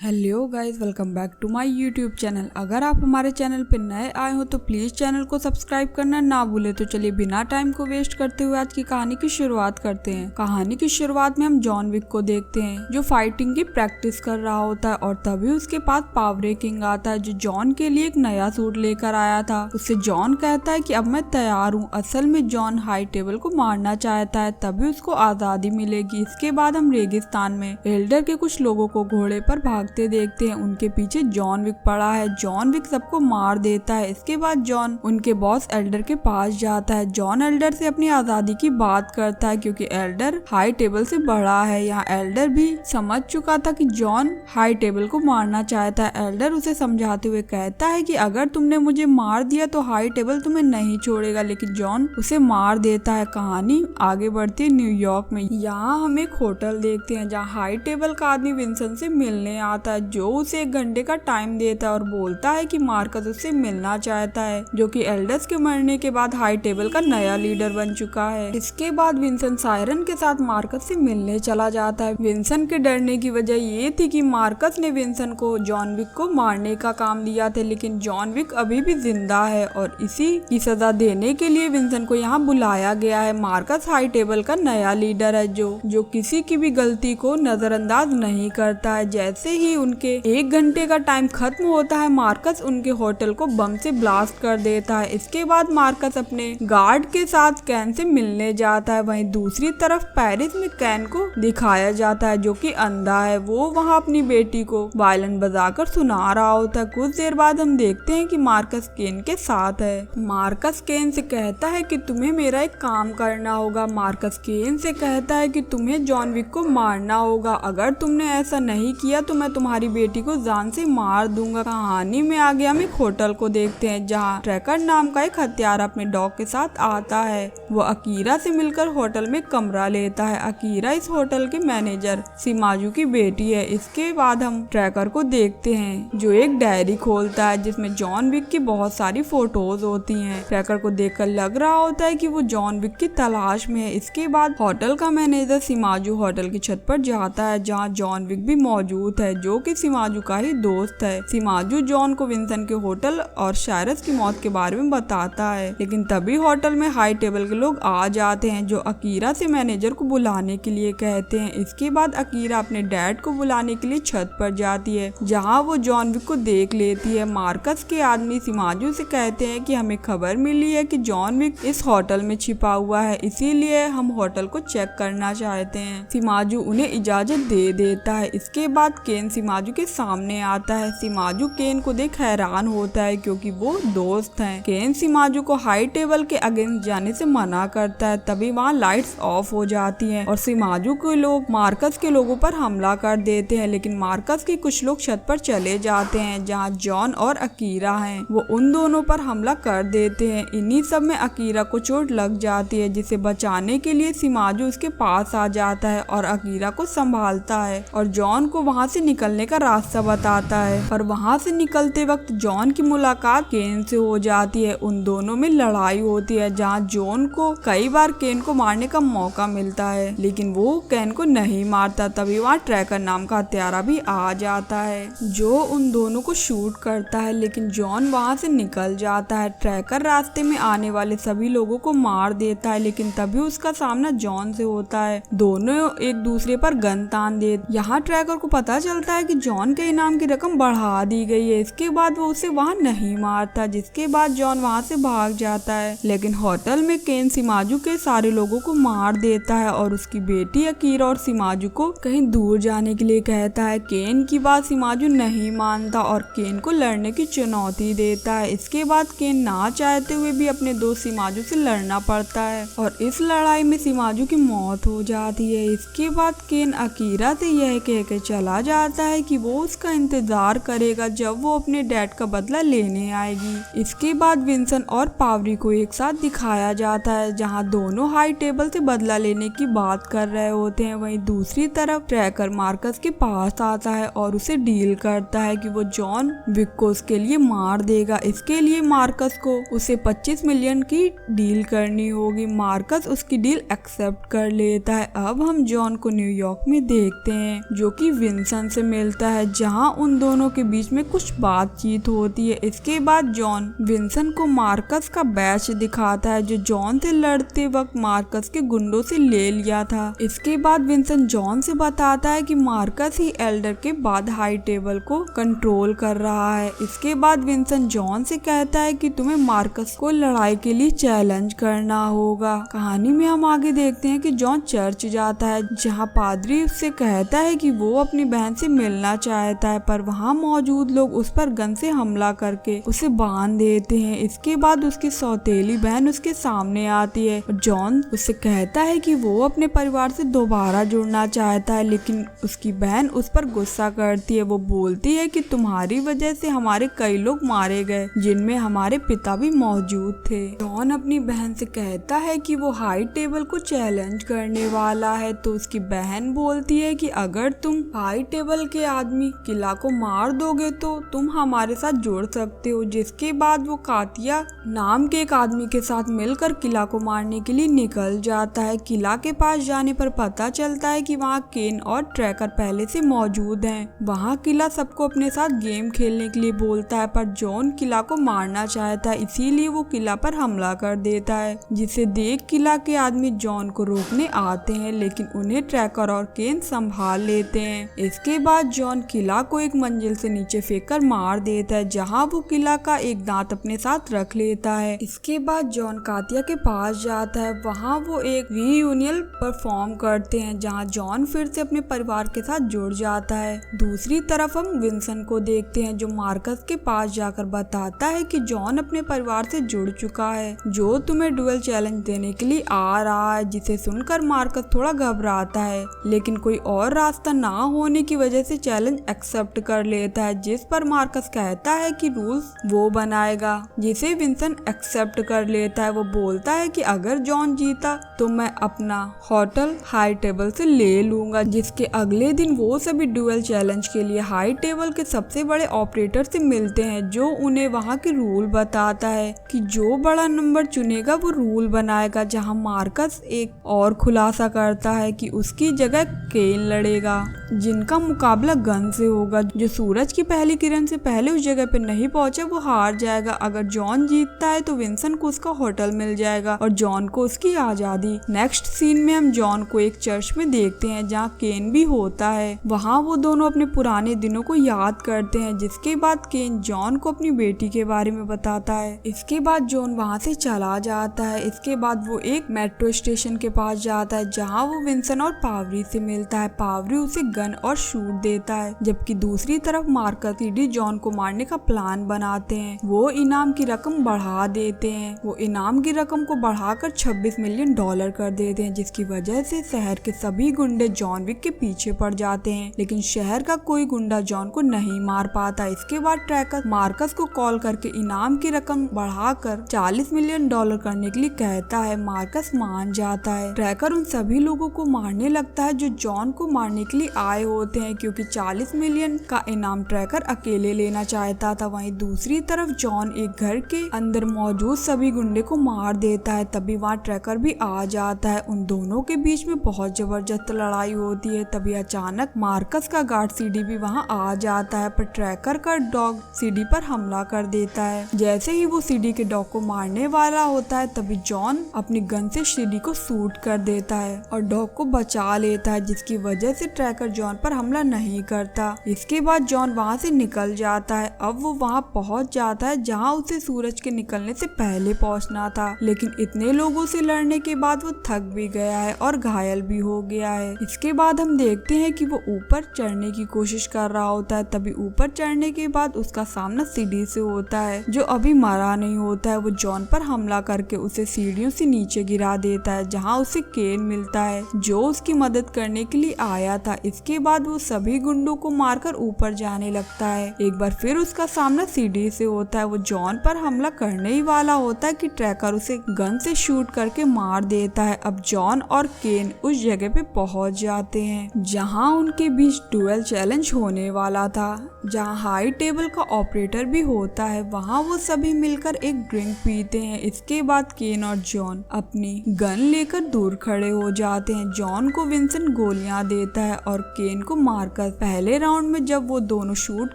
Hello guys, welcome back to my YouTube channel. अगर आप हमारे चैनल पर नए आए हो तो प्लीज़ चैनल को सब्सक्राइब करना ना भूले। तो चलिए बिना टाइम को वेस्ट करते हुए आज की कहानी की शुरुआत करते हैं। कहानी की शुरुआत में हम जॉन विक को देखते हैं जो फाइटिंग की प्रैक्टिस कर रहा होता है और तभी उसके पास पावरे किंग आता है जो जॉन के लिए एक नया सूट लेकर आया था। उससे जॉन कहता है कि अब मैं तैयार हूँ। असल में जॉन हाई टेबल को मारना चाहता है, तभी उसको आजादी मिलेगी। इसके बाद हम रेगिस्तान में एल्डर के कुछ लोगों को घोड़े पर देखते हैं। उनके पीछे जॉन विक पड़ा है। जॉन विक सबको मार देता है। इसके बाद जॉन उनके बॉस एल्डर के पास जाता है। जॉन एल्डर से अपनी आजादी की बात करता है क्योंकि एल्डर हाई टेबल से बड़ा है। यहाँ एल्डर भी समझ चुका था कि जॉन हाई टेबल को मारना चाहता है। एल्डर उसे समझाते हुए कहता है कि अगर तुमने मुझे मार दिया तो हाई टेबल तुम्हें नहीं छोड़ेगा, लेकिन जॉन उसे मार देता है। कहानी आगे बढ़ती है न्यूयॉर्क में। यहाँ हम एक होटल देखते हैं जहाँ हाई टेबल का आदमी विंसन से मिलने आता है जो उसे 1 घंटे का टाइम देता है और बोलता है कि मार्कस उससे मिलना चाहता है, जो कि एल्डर्स के मरने के बाद हाई टेबल का नया लीडर बन चुका है। इसके बाद विंसन सायरन के साथ मार्कस से मिलने चला जाता है। विंसन के डरने की वजह ये थी कि मार्कस ने विंसन को जॉन विक को मारने का काम दिया था, लेकिन जॉन विक अभी भी जिंदा है और इसी की सजा देने के लिए विंसन को यहाँ बुलाया गया है। मार्कस हाई टेबल का नया लीडर है जो किसी की भी गलती को नजरअंदाज नहीं करता है। जैसे ही उनके 1 घंटे का टाइम खत्म होता है, मार्कस उनके होटल को बम से ब्लास्ट कर देता है। इसके बाद मार्कस अपने गार्ड के साथ कैन से मिलने जाता है। वहीं दूसरी तरफ पेरिस में कैन को दिखाया जाता है जो कि अंधा है। वो वहाँ अपनी बेटी को वायलिन बजाकर सुना रहा होता है। कुछ देर बाद हम देखते हैं कि मार्कस केन के साथ है। मार्कस केन से कहता है कि तुम्हें मेरा एक काम करना होगा। मार्कस केन से कहता है कि तुम्हें जॉन विक को मारना होगा। अगर तुमने ऐसा नहीं किया तो मैं तुम्हारी बेटी को जान से मार दूंगा। कहानी में आगे हम एक होटल को देखते हैं जहाँ ट्रैकर नाम का एक हत्यारा अपने डॉग के साथ आता है। वो अकीरा से मिलकर होटल में कमरा लेता है। अकीरा इस होटल के मैनेजर सिमाजू की बेटी है। इसके बाद हम ट्रैकर को देखते हैं जो एक डायरी खोलता है जिसमें जॉन विक की बहुत सारी फोटोज होती हैं। ट्रैकर को देखकर लग रहा होता है कि वो जॉन विक की तलाश में है। इसके बाद होटल का मैनेजर सिमाजू होटल की छत पर जाता है जहाँ जॉन विक भी मौजूद है जो कि सिमाजू का ही दोस्त है। सिमाजू जॉन को विंसन के होटल और शायरस की मौत के बारे में बताता है, लेकिन तभी होटल में हाई टेबल के लोग आ जाते हैं जो अकीरा से मैनेजर को बुलाने के लिए कहते हैं। इसके बाद अकीरा अपने डैड को बुलाने के लिए छत पर जाती है जहां वो जॉन विक को देख लेती है। मार्कस के आदमी सिमाजू से कहते हैं कि हमें खबर मिली है कि जॉन विक इस होटल में छिपा हुआ है, इसीलिए हम होटल को चेक करना चाहते हैं। सिमाजू उन्हें इजाजत दे देता है। इसके बाद केन सिमाजू के सामने आता है। सिमाजू केन को देख हैरान होता है क्योंकि वो दोस्त हैं। केन सिमाजू को हाई टेबल के अगेंस्ट जाने से मना करता है। तभी वहाँ लाइट्स ऑफ हो जाती हैं और सिमाजू के लोग मार्कस के लोगों पर हमला कर देते हैं, लेकिन मार्कस के कुछ लोग छत पर चले जाते हैं जहाँ जॉन और अकीरा हैं। वो उन दोनों पर हमला कर देते हैं। इन्हीं सब में अकीरा को चोट लग जाती है जिसे बचाने के लिए सिमाजू उसके पास आ जाता है और अकीरा को संभालता है और जॉन को वहाँ से निकलने का रास्ता बताता है। और वहाँ से निकलते वक्त जॉन की मुलाकात केन से हो जाती है। उन दोनों में लड़ाई होती है जहाँ जॉन को कई बार केन को मारने का मौका मिलता है, लेकिन वो केन को नहीं मारता। तभी वहाँ ट्रैकर नाम का हत्यारा भी आ जाता है जो उन दोनों को शूट करता है, लेकिन जॉन वहाँ से निकल जाता है। ट्रैकर रास्ते में आने वाले सभी लोगों को मार देता है, लेकिन तभी उसका सामना जॉन से होता है। दोनों एक दूसरे पर गन तान देते। यहाँ ट्रैकर को पता चलता है कि जॉन के इनाम की रकम बढ़ा दी गई है। इसके बाद वो उसे वहाँ नहीं मारता, जिसके बाद जॉन वहाँ से भाग जाता है। लेकिन होटल में केन सिमाजू के सारे लोगों को मार देता है और उसकी बेटी अकीरा और सिमाजू को कहीं दूर जाने के लिए कहता है। केन की बात सिमाजू नहीं मानता और केन को लड़ने की चुनौती देता है। इसके बाद केन ना चाहते हुए भी अपने दोस्त सिमाजू से लड़ना पड़ता है और इस लड़ाई में सिमाजू की मौत हो जाती है। इसके बाद केन अकीरा से यह कह के चला जाता है कि वो उसका इंतजार करेगा जब वो अपने डैड का बदला लेने आएगी। इसके बाद विंसन और पावरी को एक साथ दिखाया जाता है जहाँ दोनों हाई टेबल से बदला लेने की बात कर रहे होते हैं। वहीं दूसरी तरफ ट्रैकर मार्कस के पास आता है और उसे डील करता है कि वो जॉन विक को उसके लिए मार देगा। इसके लिए मार्कस को उसे 25 मिलियन की डील करनी होगी। मार्कस उसकी डील एक्सेप्ट कर लेता है। अब हम जॉन को न्यूयॉर्क में देखते हैं जो कि विंसन से मिलता है जहां उन दोनों के बीच में कुछ बातचीत होती है। इसके बाद जॉन विंसन को मार्कस का बैच दिखाता है जो जॉन से लड़ते वक्त मार्कस के गुंडों से ले लिया था। इसके बाद विंसन जॉन से बताता है कि मार्कस ही एल्डर के बाद हाई टेबल को कंट्रोल कर रहा है। इसके बाद विंसन जॉन से कहता है कि तुम्हें मार्कस को लड़ाई के लिए चैलेंज करना होगा। कहानी में हम आगे देखते हैं कि जॉन चर्च जाता है जहां पादरी उससे कहता है कि वो अपनी बहन से मिलना चाहता है, पर वहां मौजूद लोग उस पर गन से हमला करके उसे बांध देते हैं। इसके बाद उसकी सौतेली बहन उसके सामने आती है और जॉन उससे कहता है कि वो अपने परिवार से दोबारा जुड़ना चाहता है, लेकिन उसकी बहन उस पर गुस्सा करती है। वो बोलती है कि तुम्हारी वजह से हमारे कई लोग मारे गए जिनमें हमारे पिता भी मौजूद थे। जॉन अपनी बहन से कहता है कि वो हाई टेबल को चैलेंज करने वाला है, तो उसकी बहन बोलती है कि अगर तुम हाई टेबल के आदमी किला को मार दोगे तो तुम हमारे साथ जुड़ सकते हो। जिसके बाद वो कातिया नाम के एक आदमी के साथ मिलकर किला को मारने के लिए निकल जाता है। किला के पास जाने पर पता चलता है कि वहाँ केन और ट्रैकर पहले से मौजूद हैं। वहाँ किला सबको अपने साथ गेम खेलने के लिए बोलता है, पर जॉन किला को मारना चाहता है, इसीलिए वो किला पर हमला कर देता है। जिसे देख किला के आदमी जॉन को रोकने आते हैं, लेकिन उन्हें ट्रैकर और केन संभाल लेते हैं। इसके बाद जॉन किला को एक मंजिल से नीचे फेंककर मार देता है, जहाँ वो किला का एक दांत अपने साथ रख लेता है। इसके बाद जॉन कातिया के पास जाता है। वहाँ वो एक रीयूनियन परफॉर्म करते हैं जहाँ जॉन फिर से अपने परिवार के साथ जुड़ जाता है। दूसरी तरफ हम विंसन को देखते हैं जो मार्कस के पास जाकर बताता है कि जॉन अपने परिवार से जुड़ चुका है जो तुम्हें डुएल चैलेंज देने के लिए आ रहा है। जिसे सुनकर मार्कस थोड़ा घबराता है, लेकिन कोई और रास्ता ना होने की वजह से चैलेंज एक्सेप्ट कर लेता है, जिस पर मार्कस कहता है कि रूल्स वो बनाएगा, जिसे विंसन एक्सेप्ट कर लेता है। वो बोलता है कि अगर जॉन जीता तो मैं अपना होटल हाई टेबल से ले लूंगा। जिसके अगले दिन वो सभी डुएल चैलेंज के लिए हाई टेबल के सबसे बड़े ऑपरेटर से मिलते हैं जो उन्हें वहाँ के रूल बताता है कि जो बड़ा नंबर चुनेगा वो रूल बनाएगा। जहाँ मार्कस एक और खुलासा करता है कि उसकी जगह केन लड़ेगा जिनका मुकाबला गन से होगा। जो सूरज की पहली किरण से पहले उस जगह पे नहीं पहुंचा वो हार जाएगा। अगर जॉन जीतता है तो विंसन को उसका होटल मिल जाएगा और जॉन को उसकी आजादी। नेक्स्ट सीन में हम जॉन को एक चर्च में देखते हैं जहाँ केन भी होता है। वहाँ वो दोनों अपने पुराने दिनों को याद करते हैं। जिसके बाद केन जॉन को अपनी बेटी के बारे में बताता है। इसके बाद जॉन वहाँ से चला जाता है। इसके बाद वो एक मेट्रो स्टेशन के पास जाता है जहाँ वो विंसन और पावरी से मिलता है। पावरी उसे गन और शूट देता है, जबकि दूसरी तरफ मार्कस सीडी जॉन को मारने का प्लान बनाते हैं। वो इनाम की रकम बढ़ा देते हैं। वो इनाम की रकम को बढ़ाकर $26 मिलियन कर देते हैं, जिसकी वजह से शहर के सभी गुंडे जॉन विक के पीछे पड़ जाते हैं, लेकिन शहर का कोई गुंडा जॉन को नहीं मार पाता। इसके बाद ट्रैकर मार्कस को कॉल करके इनाम की रकम बढ़ाकर $40 मिलियन करने के लिए कहता है। मार्कस मान जाता है। ट्रैकर उन सभी लोगों को मारने लगता है जो जॉन को मारने के लिए आए होते हैं, क्योंकि 40 मिलियन का इनाम ट्रैकर अकेले लेना चाहता था। वहीं दूसरी तरफ जॉन एक घर के अंदर मौजूद सभी गुंडे को मार देता है। तभी वहाँ ट्रैकर भी आ जाता है। उन दोनों के बीच में बहुत जबरदस्त लड़ाई होती है। तभी अचानक मार्कस का गार्ड सीडी भी वहाँ आ जाता है, पर ट्रैकर का डॉग सीडी पर हमला कर देता है। जैसे ही वो सीडी के डॉग को मारने वाला होता है तभी जॉन अपनी गन से सीडी को शूट कर देता है और डॉग को बचा लेता है, जिसकी वजह से ट्रैकर जॉन पर हमला नहीं करता। इसके बाद जॉन वहाँ से निकल जाता है। अब वो वहाँ पहुँच जाता है जहाँ उसे सूरज के निकलने से पहले पहुँचना था, लेकिन इतने लोगों से लड़ने के बाद वो थक भी गया है और घायल भी हो गया है। इसके बाद हम देखते हैं कि वो ऊपर चढ़ने की कोशिश कर रहा होता है। तभी ऊपर चढ़ने के बाद उसका सामना सीढ़ी से होता है जो अभी मरा नहीं होता है। वो जॉन पर हमला करके उसे सीढ़ियों से नीचे गिरा देता है, जहाँ उसे केन मिलता है जो उसकी मदद करने के लिए आया था। इसके बाद वो सभी गुंडों को मारकर ऊपर जाने लगता है। एक बार फिर उसका सामना सीढ़ी से होता है। वो जॉन पर हमला करने ही वाला होता है कि ट्रैकर उसे गन से शूट करके मार देता है। अब जॉन और केन उस जगह पे पहुंच जाते हैं जहां उनके बीच डुएल चैलेंज होने वाला था। जहाँ हाई टेबल का ऑपरेटर भी होता है। वहाँ वो सभी मिलकर एक ड्रिंक पीते हैं। इसके बाद केन और जॉन अपनी गन लेकर दूर खड़े हो जाते हैं। जॉन को विंसेंट गोलियां देता है और केन को मारकर। पहले राउंड में जब वो दोनों शूट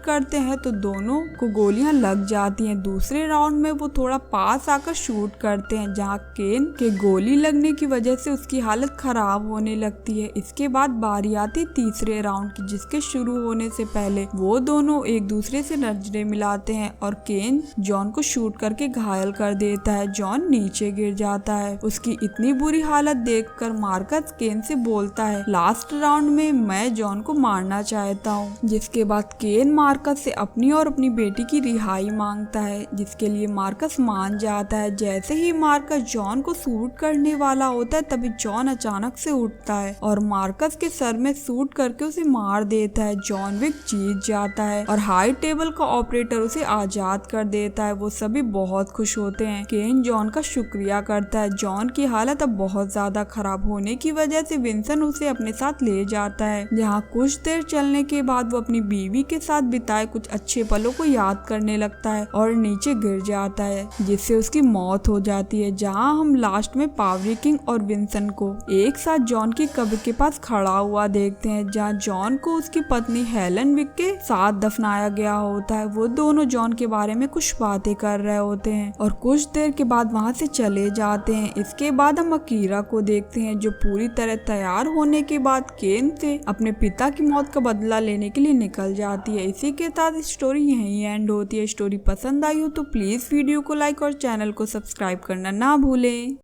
करते हैं तो दोनों को गोलियां लग जाती हैं। दूसरे राउंड में वो थोड़ा पास आकर शूट करते हैं, जहाँ केन के गोली लगने की वजह से उसकी हालत खराब होने लगती है। इसके बाद बारी आती तीसरे राउंड की, जिसके शुरू होने से पहले वो दोनों एक दूसरे से नजरें मिलाते हैं और केन जॉन को शूट करके घायल कर देता है। जॉन नीचे गिर जाता है। उसकी इतनी बुरी हालत देखकर मार्कस केन से बोलता है, लास्ट राउंड में मैं जॉन को मारना चाहता हूँ। जिसके बाद केन मार्कस से अपनी और अपनी बेटी की रिहाई मांगता है, जिसके लिए मार्कस मान जाता है। जैसे ही मार्कस जॉन को शूट करने वाला होता है तभी जॉन अचानक से उठता है और मार्कस के सर में शूट करके उसे मार देता है। जॉन विक जीत जाता है और हाई टेबल का ऑपरेटर उसे आजाद कर देता है। वो सभी बहुत खुश होते हैं। केन जॉन का शुक्रिया करता है। जॉन की हालत अब बहुत ज्यादा खराब होने की वजह से विंसेंट उसे अपने साथ ले जाता है, जहाँ कुछ देर चलने के बाद वो अपनी बीवी के साथ बिताए कुछ अच्छे पलों को याद करने लगता है और नीचे गिर जाता है, जिससे उसकी मौत हो जाती है। जहाँ हम लास्ट में पावरी किंग और विंसेंट को एक साथ जॉन की कब्र के पास खड़ा हुआ देखते हैं, जहाँ जॉन को उसकी पत्नी हेलन विक के साथ दफनाया गया होता है। वो दोनों जॉन के बारे में कुछ बातें कर रहे होते हैं और कुछ देर के बाद वहाँ से चले जाते हैं। इसके बाद हम अकीरा को देखते हैं, जो पूरी तरह तैयार होने के बाद केन से अपने पिता की मौत का बदला लेने के लिए निकल जाती है। इसी के साथ स्टोरी यहीं एंड होती है। स्टोरी पसंद आई हो तो प्लीज वीडियो को लाइक और चैनल को सब्सक्राइब करना ना भूलें।